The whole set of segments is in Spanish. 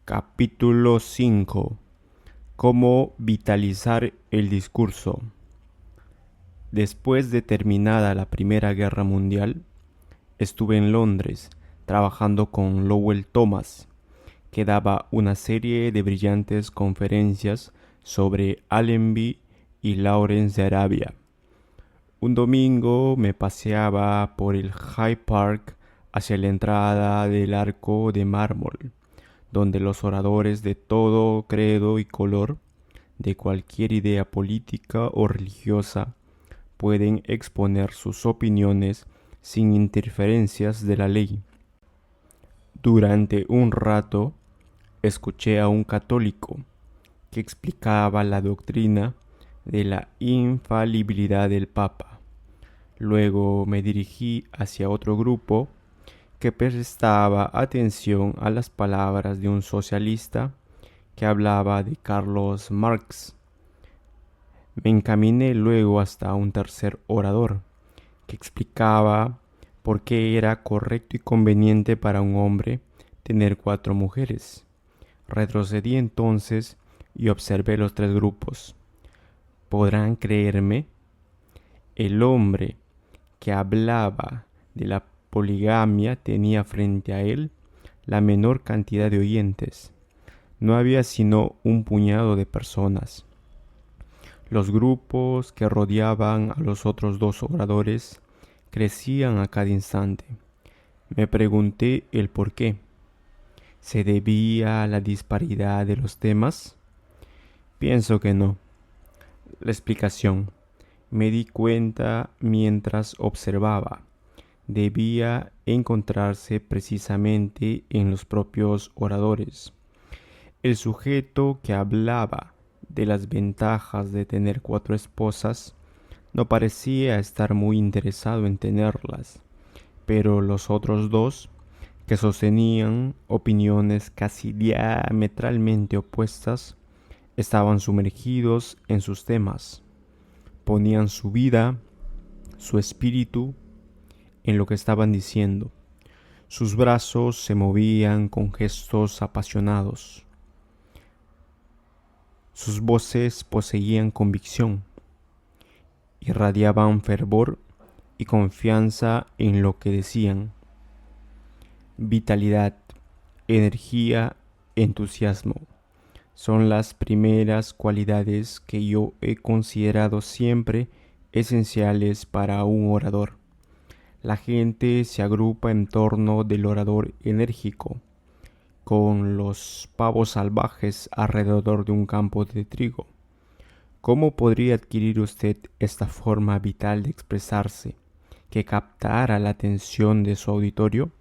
Capítulo 5. Cómo vitalizar el discurso. Después de terminada la Primera Guerra Mundial, estuve en Londres trabajando con Lowell Thomas, que daba una serie de brillantes conferencias sobre Allenby y Lawrence de Arabia. Un domingo me paseaba por el Hyde Park hacia la entrada del Arco de Mármol, donde los oradores de todo credo y color, de cualquier idea política o religiosa, pueden exponer sus opiniones sin interferencias de la ley. Durante un rato escuché a un católico que explicaba la doctrina de la infalibilidad del Papa. Luego me dirigí hacia otro grupo que prestaba atención a las palabras de un socialista que hablaba de Carlos Marx. Me encaminé luego hasta un tercer orador que explicaba por qué era correcto y conveniente para un hombre tener 4 mujeres. Retrocedí entonces y observé los 3 grupos. ¿Podrán creerme? El hombre que hablaba de la poligamia tenía frente a él la menor cantidad de oyentes. No había sino un puñado de personas. Los grupos que rodeaban a los otros 2 oradores crecían a cada instante. Me pregunté el por qué. ¿Se debía a la disparidad de los temas? Pienso que no. La explicación, me di cuenta mientras observaba, debía encontrarse precisamente en los propios oradores. El sujeto que hablaba de las ventajas de tener 4 esposas no parecía estar muy interesado en tenerlas, pero los otros 2, que sostenían opiniones casi diametralmente opuestas, estaban sumergidos en sus temas. Ponían su vida, su espíritu, en lo que estaban diciendo. Sus brazos se movían con gestos apasionados. Sus voces poseían convicción, irradiaban fervor y confianza en lo que decían. Vitalidad, energía, entusiasmo son las primeras cualidades que yo he considerado siempre esenciales para un orador. La gente se agrupa en torno del orador enérgico, con los pavos salvajes alrededor de un campo de trigo. ¿Cómo podría adquirir usted esta forma vital de expresarse que captara la atención de su auditorio?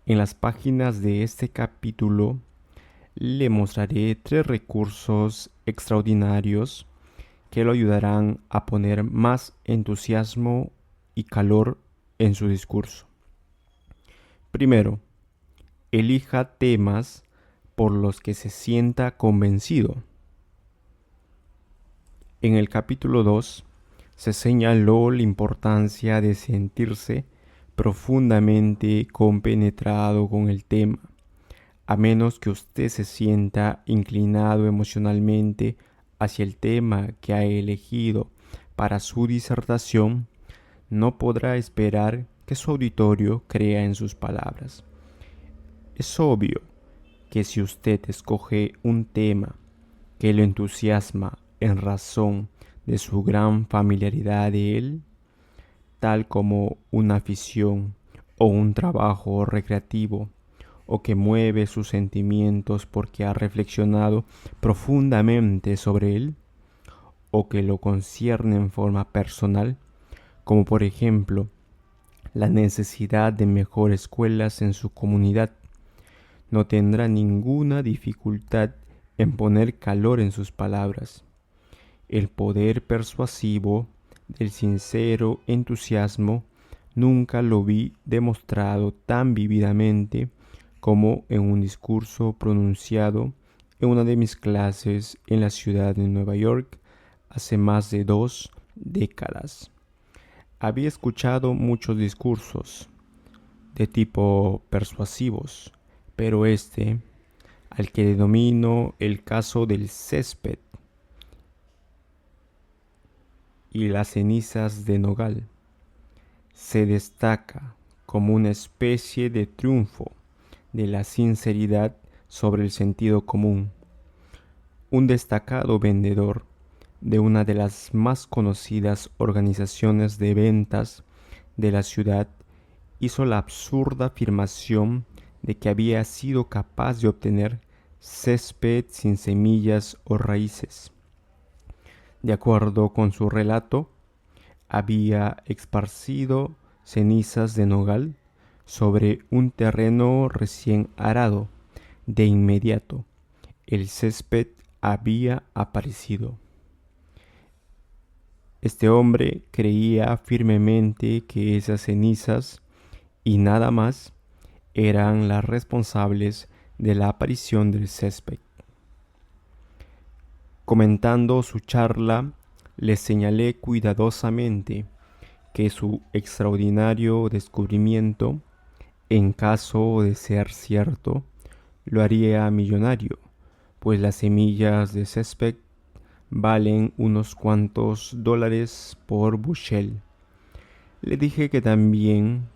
En las páginas de este capítulo le mostraré 3 recursos extraordinarios que lo ayudarán a poner más entusiasmo y calor en su discurso. Primero, elija temas por los que se sienta convencido. En el capítulo 2 se señaló la importancia de sentirse profundamente compenetrado con el tema, a menos que usted se sienta inclinado emocionalmente hacia el tema que ha elegido para su disertación, no podrá esperar que su auditorio crea en sus palabras. Es obvio que si usted escoge un tema que lo entusiasma en razón de su gran familiaridad de él, tal como una afición o un trabajo recreativo, o que mueve sus sentimientos porque ha reflexionado profundamente sobre él, o que lo concierne en forma personal, como por ejemplo la necesidad de mejores escuelas en su comunidad, no tendrá ninguna dificultad en poner calor en sus palabras. El poder persuasivo del sincero entusiasmo nunca lo vi demostrado tan vívidamente como en un discurso pronunciado en una de mis clases en la ciudad de Nueva York hace más de 2 décadas. Había escuchado muchos discursos de tipo persuasivos, pero al que denomino el caso del césped y las cenizas de nogal, se destaca como una especie de triunfo de la sinceridad sobre el sentido común. Un destacado vendedor de una de las más conocidas organizaciones de ventas de la ciudad hizo la absurda afirmación de que había sido capaz de obtener césped sin semillas o raíces. De acuerdo con su relato, había esparcido cenizas de nogal sobre un terreno recién arado. De inmediato, el césped había aparecido. Este hombre creía firmemente que esas cenizas y nada más eran las responsables de la aparición del césped. Comentando su charla, le señalé cuidadosamente que su extraordinario descubrimiento, en caso de ser cierto, lo haría millonario, pues las semillas de césped valen unos cuantos dólares por bushel. Le dije que también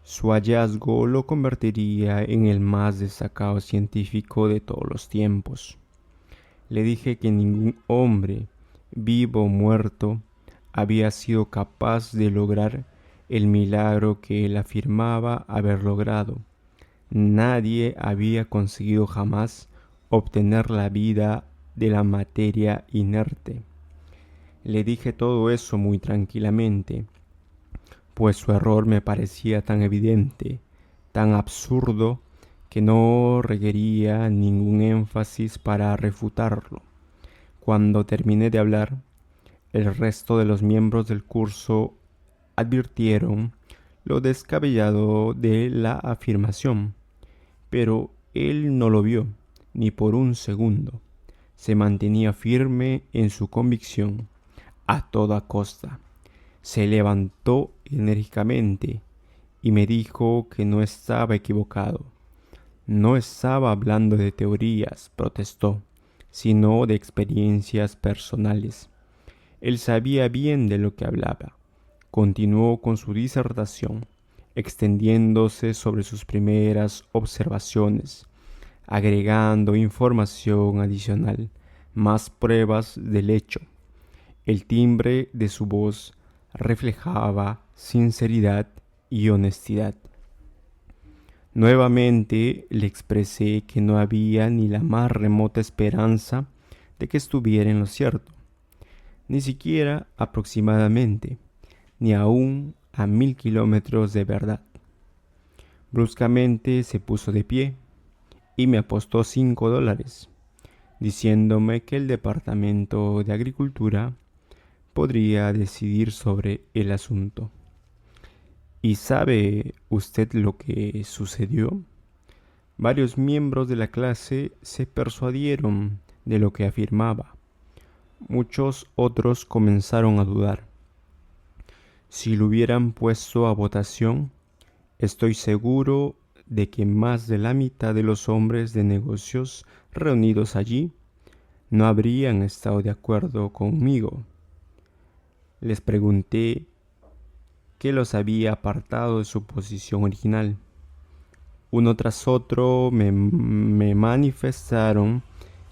su hallazgo lo convertiría en el más destacado científico de todos los tiempos. Le dije que ningún hombre, vivo o muerto, había sido capaz de lograr el milagro que él afirmaba haber logrado. Nadie había conseguido jamás obtener la vida de la materia inerte. Le dije todo eso muy tranquilamente, pues su error me parecía tan evidente, tan absurdo, que no requería ningún énfasis para refutarlo. Cuando terminé de hablar, el resto de los miembros del curso advirtieron lo descabellado de la afirmación, pero él no lo vio ni por un segundo. Se mantenía firme en su convicción a toda costa. Se levantó enérgicamente y me dijo que no estaba equivocado. No estaba hablando de teorías, protestó, sino de experiencias personales. Él sabía bien de lo que hablaba. Continuó con su disertación, extendiéndose sobre sus primeras observaciones, agregando información adicional, más pruebas del hecho. El timbre de su voz reflejaba sinceridad y honestidad. Nuevamente le expresé que no había ni la más remota esperanza de que estuviera en lo cierto, ni siquiera aproximadamente, ni aún a 1000 kilómetros de verdad. Bruscamente se puso de pie y me apostó $5, diciéndome que el Departamento de Agricultura podría decidir sobre el asunto. ¿Y sabe usted lo que sucedió? Varios miembros de la clase se persuadieron de lo que afirmaba. Muchos otros comenzaron a dudar. Si lo hubieran puesto a votación, estoy seguro de que más de la mitad de los hombres de negocios reunidos allí no habrían estado de acuerdo conmigo. Les pregunté qué los había apartado de su posición original. Uno tras otro me manifestaron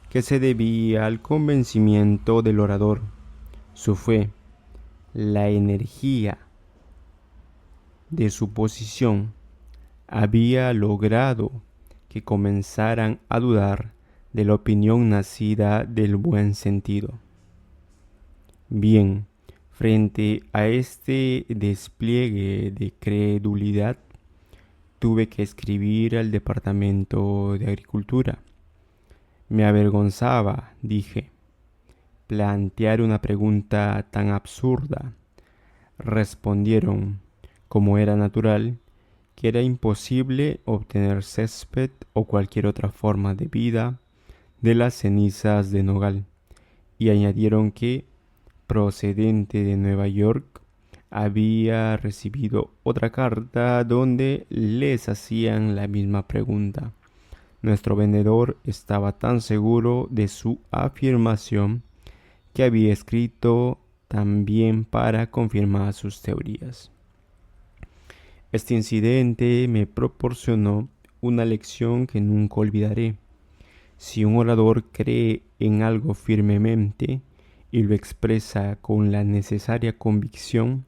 que se debía al convencimiento del orador, su fe, la energía de su posición había logrado que comenzaran a dudar de la opinión nacida del buen sentido. Bien, frente a este despliegue de credulidad, tuve que escribir al Departamento de Agricultura. Me avergonzaba, dije, plantear una pregunta tan absurda. Respondieron, como era natural, que era imposible obtener césped o cualquier otra forma de vida de las cenizas de nogal, y añadieron que, procedente de Nueva York, había recibido otra carta donde les hacían la misma pregunta. Nuestro vendedor estaba tan seguro de su afirmación que había escrito también para confirmar sus teorías. Este incidente me proporcionó una lección que nunca olvidaré. Si un orador cree en algo firmemente y lo expresa con la necesaria convicción,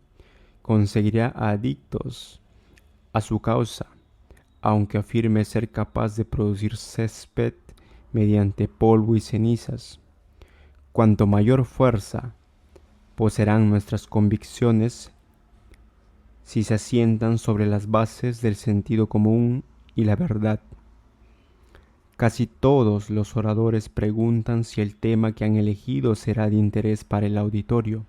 conseguirá adictos a su causa, aunque afirme ser capaz de producir césped mediante polvo y cenizas. Cuanto mayor fuerza poseerán nuestras convicciones si se asientan sobre las bases del sentido común y la verdad. Casi todos los oradores preguntan si el tema que han elegido será de interés para el auditorio.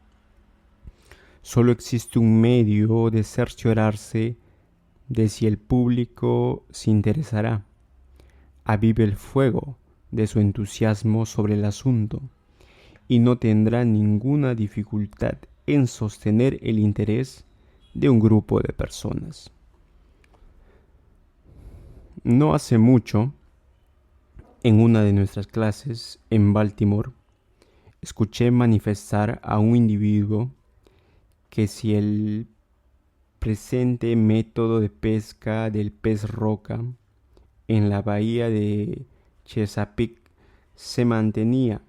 Solo existe un medio de cerciorarse de si el público se interesará. Avive el fuego de su entusiasmo sobre el asunto y no tendrá ninguna dificultad en sostener el interés de un grupo de personas. No hace mucho, en una de nuestras clases en Baltimore, escuché manifestar a un individuo que si el presente método de pesca del pez roca en la bahía de Chesapeake se mantenía,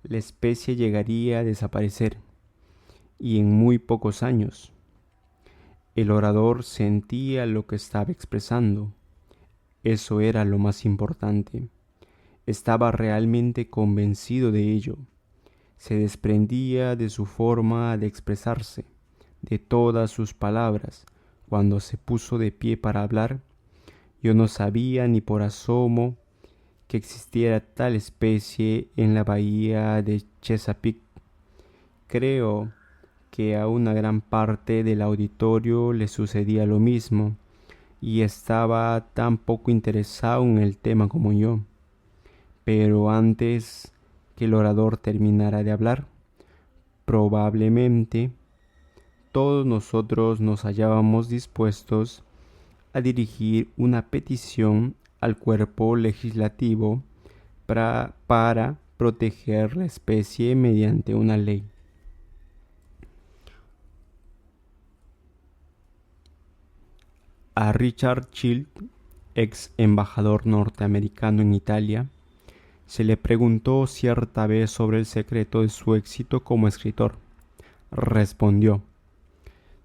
la especie llegaría a desaparecer, y en muy pocos años. El orador sentía lo que estaba expresando. Eso era lo más importante. Estaba realmente convencido de ello. Se desprendía de su forma de expresarse, de todas sus palabras. Cuando se puso de pie para hablar, yo no sabía ni por asomo que existiera tal especie en la bahía de Chesapeake. Creo que a una gran parte del auditorio le sucedía lo mismo y estaba tan poco interesado en el tema como yo. Pero antes que el orador terminara de hablar, probablemente todos nosotros nos hallábamos dispuestos a dirigir una petición al cuerpo legislativo para proteger la especie mediante una ley. A Richard Childs, ex embajador norteamericano en Italia, se le preguntó cierta vez sobre el secreto de su éxito como escritor. Respondió: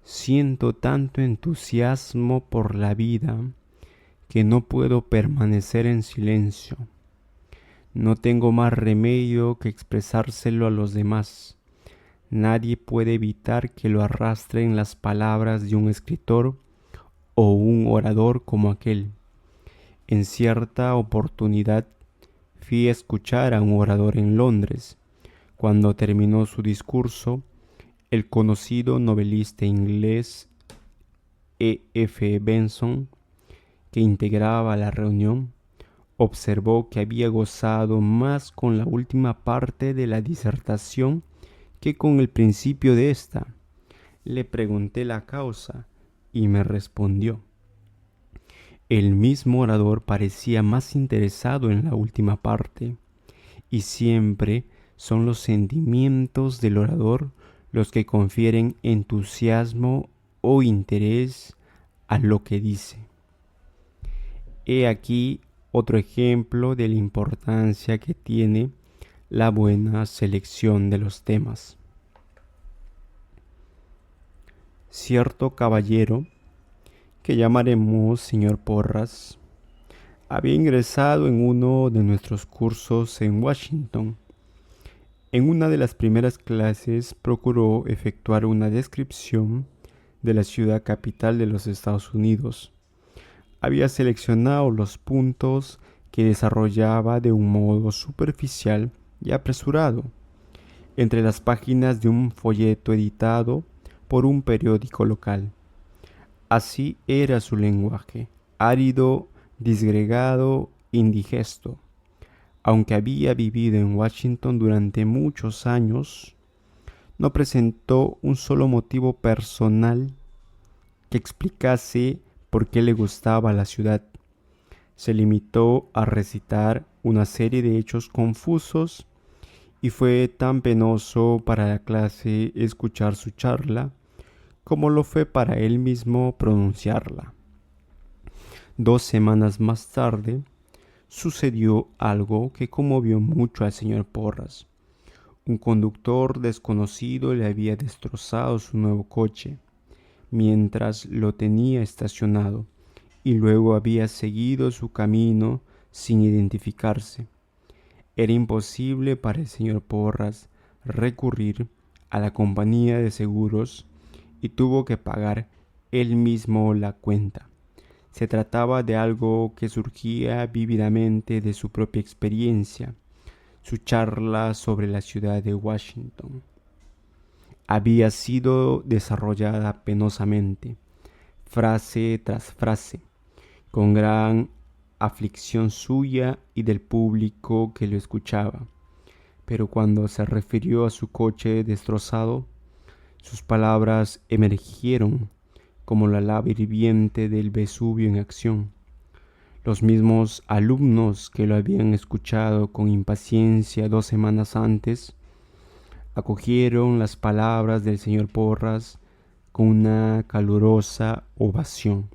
siento tanto entusiasmo por la vida que no puedo permanecer en silencio. No tengo más remedio que expresárselo a los demás. Nadie puede evitar que lo arrastren las palabras de un escritor o un orador como aquel. En cierta oportunidad fui a escuchar a un orador en Londres. Cuando terminó su discurso, el conocido novelista inglés E.F. Benson, que integraba la reunión, observó que había gozado más con la última parte de la disertación que con el principio de esta. Le pregunté la causa y me respondió: el mismo orador parecía más interesado en la última parte, y siempre son los sentimientos del orador los que confieren entusiasmo o interés a lo que dice. He aquí otro ejemplo de la importancia que tiene la buena selección de los temas. Cierto caballero, que llamaremos señor Porras, había ingresado en uno de nuestros cursos en Washington. En una de las primeras clases procuró efectuar una descripción de la ciudad capital de los Estados Unidos. Había seleccionado los puntos que desarrollaba de un modo superficial y apresurado, entre las páginas de un folleto editado por un periódico local. Así era su lenguaje, árido, disgregado, indigesto. Aunque había vivido en Washington durante muchos años, no presentó un solo motivo personal que explicase por qué le gustaba la ciudad. Se limitó a recitar una serie de hechos confusos y fue tan penoso para la clase escuchar su charla como lo fue para él mismo pronunciarla. 2 semanas más tarde, sucedió algo que conmovió mucho al señor Porras. Un conductor desconocido le había destrozado su nuevo coche mientras lo tenía estacionado y luego había seguido su camino sin identificarse. Era imposible para el señor Porras recurrir a la compañía de seguros y tuvo que pagar él mismo la cuenta. Se trataba de algo que surgía vívidamente de su propia experiencia, su charla sobre la ciudad de Washington. Había sido desarrollada penosamente, frase tras frase, con gran aflicción suya y del público que lo escuchaba. Pero cuando se refirió a su coche destrozado, sus palabras emergieron como la lava hirviente del Vesubio en acción. Los mismos alumnos que lo habían escuchado con impaciencia 2 semanas antes, acogieron las palabras del señor Porras con una calurosa ovación.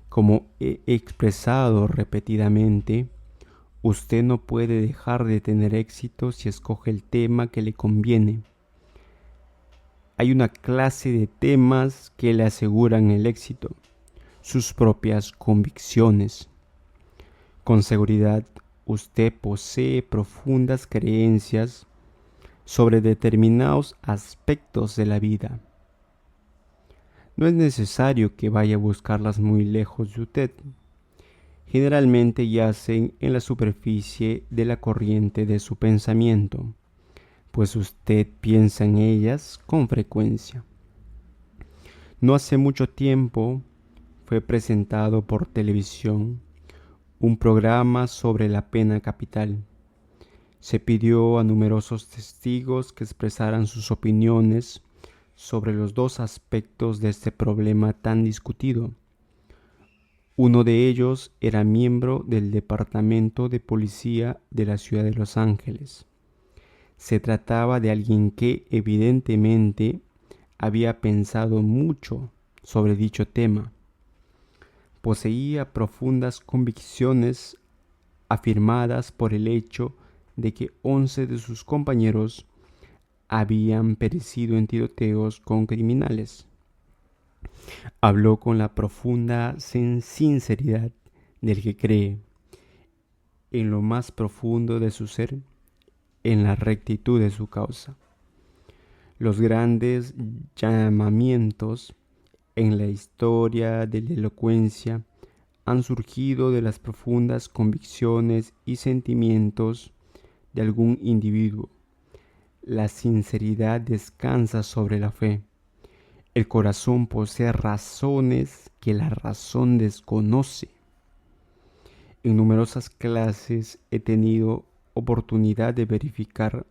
Como he expresado repetidamente, usted no puede dejar de tener éxito si escoge el tema que le conviene. Hay una clase de temas que le aseguran el éxito, sus propias convicciones. Con seguridad, usted posee profundas creencias sobre determinados aspectos de la vida. No es necesario que vaya a buscarlas muy lejos de usted. Generalmente yacen en la superficie de la corriente de su pensamiento, pues usted piensa en ellas con frecuencia. No hace mucho tiempo fue presentado por televisión un programa sobre la pena capital. Se pidió a numerosos testigos que expresaran sus opiniones sobre los dos aspectos de este problema tan discutido. Uno de ellos era miembro del Departamento de Policía de la ciudad de Los Ángeles. Se trataba de alguien que evidentemente había pensado mucho sobre dicho tema. Poseía profundas convicciones afirmadas por el hecho de que 11 de sus compañeros habían perecido en tiroteos con criminales. Habló con la profunda sinceridad del que cree, en lo más profundo de su ser, en la rectitud de su causa. Los grandes llamamientos en la historia de la elocuencia han surgido de las profundas convicciones y sentimientos de algún individuo. La sinceridad descansa sobre la fe. El corazón posee razones que la razón desconoce. En numerosas clases he tenido oportunidad de verificar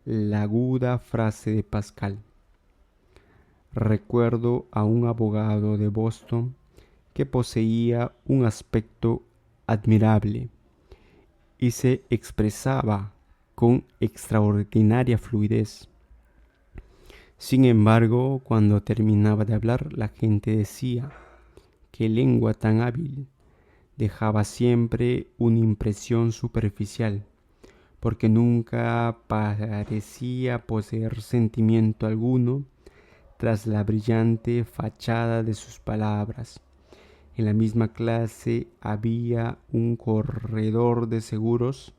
la aguda frase de Pascal. Recuerdo a un abogado de Boston que poseía un aspecto admirable y se expresaba con extraordinaria fluidez. Sin embargo, cuando terminaba de hablar, la gente decía: «¡Qué lengua tan hábil!». Dejaba siempre una impresión superficial, porque nunca parecía poseer sentimiento alguno tras la brillante fachada de sus palabras. En la misma clase había un corredor de seguros,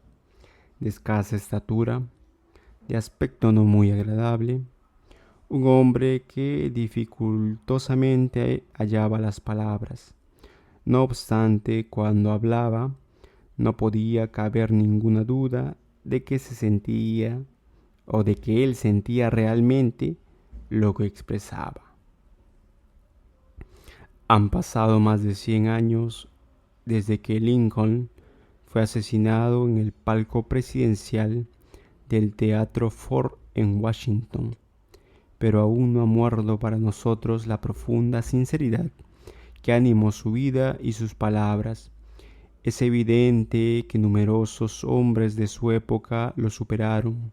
de escasa estatura, de aspecto no muy agradable, un hombre que dificultosamente hallaba las palabras. No obstante, cuando hablaba, no podía caber ninguna duda de que se sentía o de que él sentía realmente lo que expresaba. Han pasado más de 100 años desde que Lincoln fue asesinado en el palco presidencial del Teatro Ford en Washington, pero aún no ha muerto para nosotros la profunda sinceridad que animó su vida y sus palabras. Es evidente que numerosos hombres de su época lo superaron.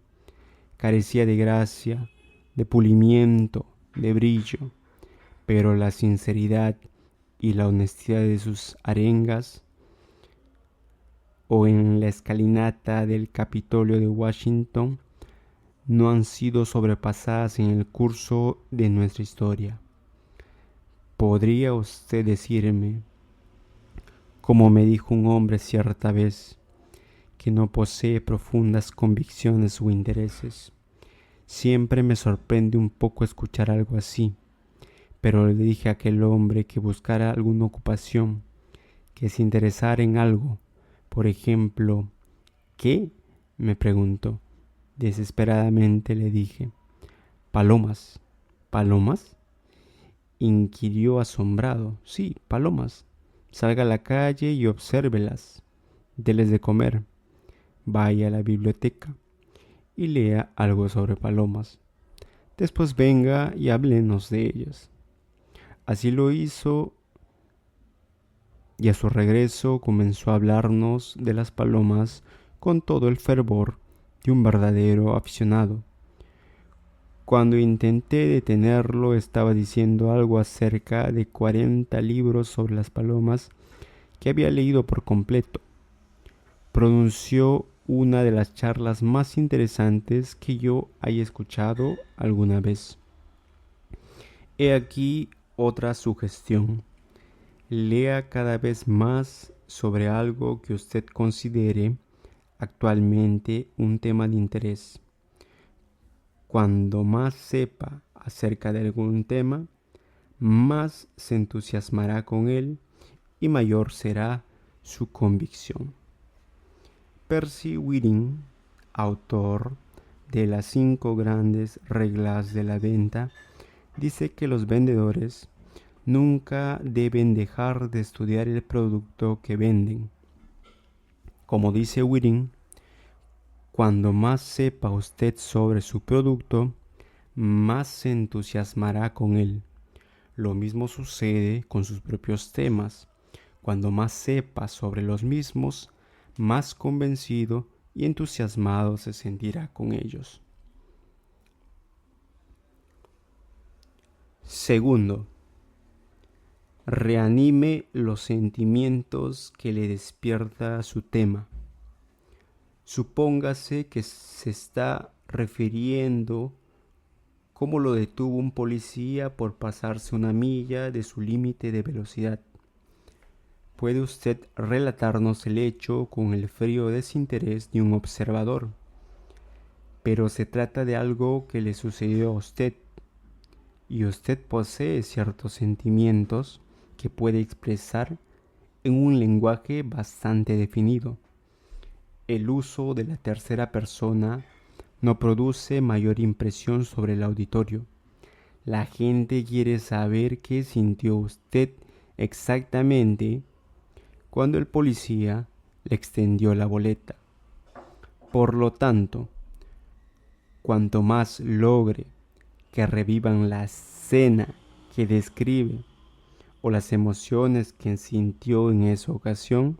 Carecía de gracia, de pulimiento, de brillo, pero la sinceridad y la honestidad de sus arengas, o en la escalinata del Capitolio de Washington, no han sido sobrepasadas en el curso de nuestra historia. ¿Podría usted decirme, como me dijo un hombre cierta vez, que no posee profundas convicciones o intereses? Siempre me sorprende un poco escuchar algo así, pero le dije a aquel hombre que buscara alguna ocupación, que se interesara en algo. Por ejemplo, ¿qué?, me preguntó. Desesperadamente le dije, palomas. ¿Palomas?, inquirió asombrado. Sí, palomas. Salga a la calle y obsérvelas. Deles de comer. Vaya a la biblioteca y lea algo sobre palomas. Después venga y háblenos de ellas. Así lo hizo, y a su regreso comenzó a hablarnos de las palomas con todo el fervor de un verdadero aficionado. Cuando intenté detenerlo, estaba diciendo algo acerca de 40 libros sobre las palomas que había leído por completo. Pronunció una de las charlas más interesantes que yo haya escuchado alguna vez. He aquí otra sugestión. Lea cada vez más sobre algo que usted considere actualmente un tema de interés. Cuando más sepa acerca de algún tema, más se entusiasmará con él y mayor será su convicción. Percy Whiting, autor de las 5 grandes reglas de la venta, dice que los vendedores nunca deben dejar de estudiar el producto que venden. Como dice Whiting, cuando más sepa usted sobre su producto, más se entusiasmará con él. Lo mismo sucede con sus propios temas. Cuando más sepa sobre los mismos, más convencido y entusiasmado se sentirá con ellos. Segundo, reanime los sentimientos que le despierta su tema. Supóngase que se está refiriendo cómo lo detuvo un policía por pasarse una milla de su límite de velocidad. Puede usted relatarnos el hecho con el frío desinterés de un observador, pero se trata de algo que le sucedió a usted, y usted posee ciertos sentimientos que puede expresar en un lenguaje bastante definido. El uso de la tercera persona no produce mayor impresión sobre el auditorio. La gente quiere saber qué sintió usted exactamente cuando el policía le extendió la boleta. Por lo tanto, cuanto más logre que revivan la escena que describe o las emociones que sintió en esa ocasión,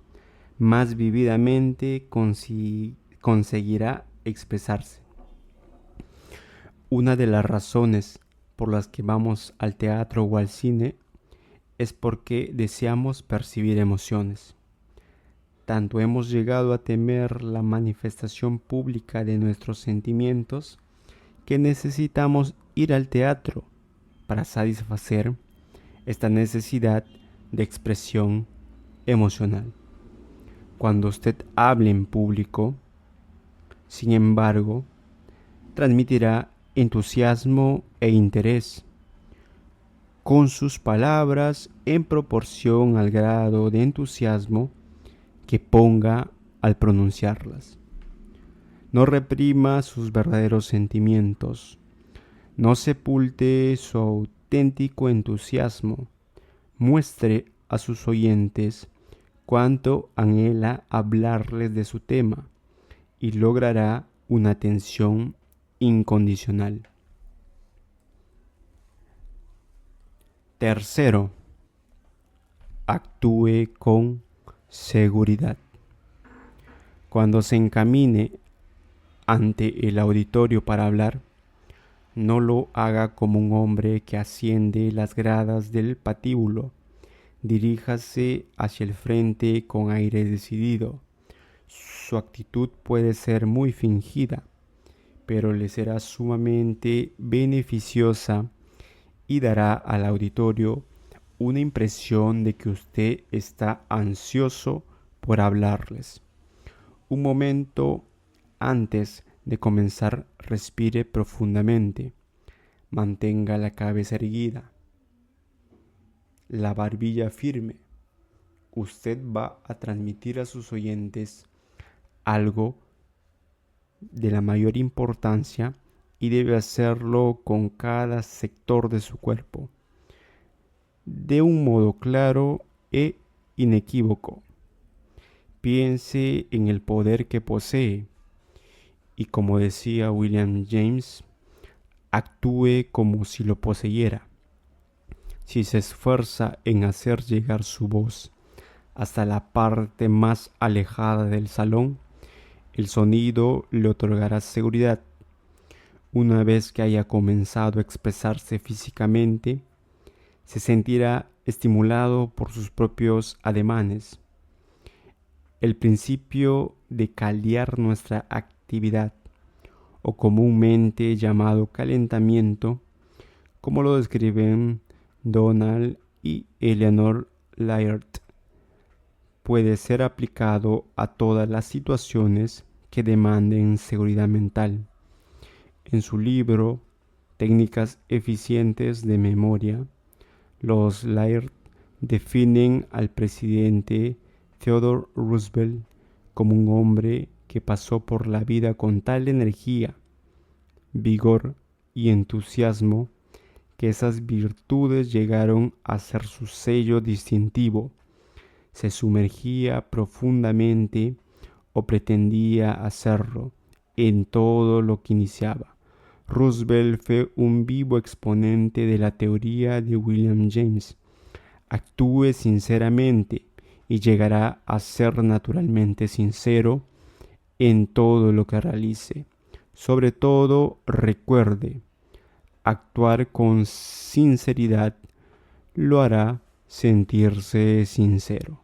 más vividamente conseguirá expresarse. Una de las razones por las que vamos al teatro o al cine es porque deseamos percibir emociones. Tanto hemos llegado a temer la manifestación pública de nuestros sentimientos que necesitamos ir al teatro para satisfacer esta necesidad de expresión emocional. Cuando usted hable en público, sin embargo, transmitirá entusiasmo e interés con sus palabras en proporción al grado de entusiasmo que ponga al pronunciarlas. No reprima sus verdaderos sentimientos. No sepulte su auténtico entusiasmo. Muestre a sus oyentes cuánto anhela hablarles de su tema y logrará una atención incondicional. Tercero, actúe con seguridad. Cuando se encamine ante el auditorio para hablar, no lo haga como un hombre que asciende las gradas del patíbulo. Diríjase hacia el frente con aire decidido. Su actitud puede ser muy fingida, pero le será sumamente beneficiosa y dará al auditorio una impresión de que usted está ansioso por hablarles. Un momento antes de comenzar, respire profundamente. Mantenga la cabeza erguida, la barbilla firme. Usted va a transmitir a sus oyentes algo de la mayor importancia y debe hacerlo con cada sector de su cuerpo, de un modo claro e inequívoco. Piense en el poder que posee y, como decía William James, actúe como si lo poseyera. Si se esfuerza en hacer llegar su voz hasta la parte más alejada del salón, el sonido le otorgará seguridad. Una vez que haya comenzado a expresarse físicamente, se sentirá estimulado por sus propios ademanes. El principio de caldear nuestra actividad, o comúnmente llamado calentamiento, como lo describen Donald y Eleanor Laird, puede ser aplicado a todas las situaciones que demanden seguridad mental. En su libro Técnicas eficientes de memoria, los Laird definen al presidente Theodore Roosevelt como un hombre que pasó por la vida con tal energía, vigor y entusiasmo que esas virtudes llegaron a ser su sello distintivo. Se sumergía profundamente o pretendía hacerlo en todo lo que iniciaba. Roosevelt fue un vivo exponente de la teoría de William James. Actúe sinceramente y llegará a ser naturalmente sincero en todo lo que realice. Sobre todo, recuerde, actuar con sinceridad lo hará sentirse sincero.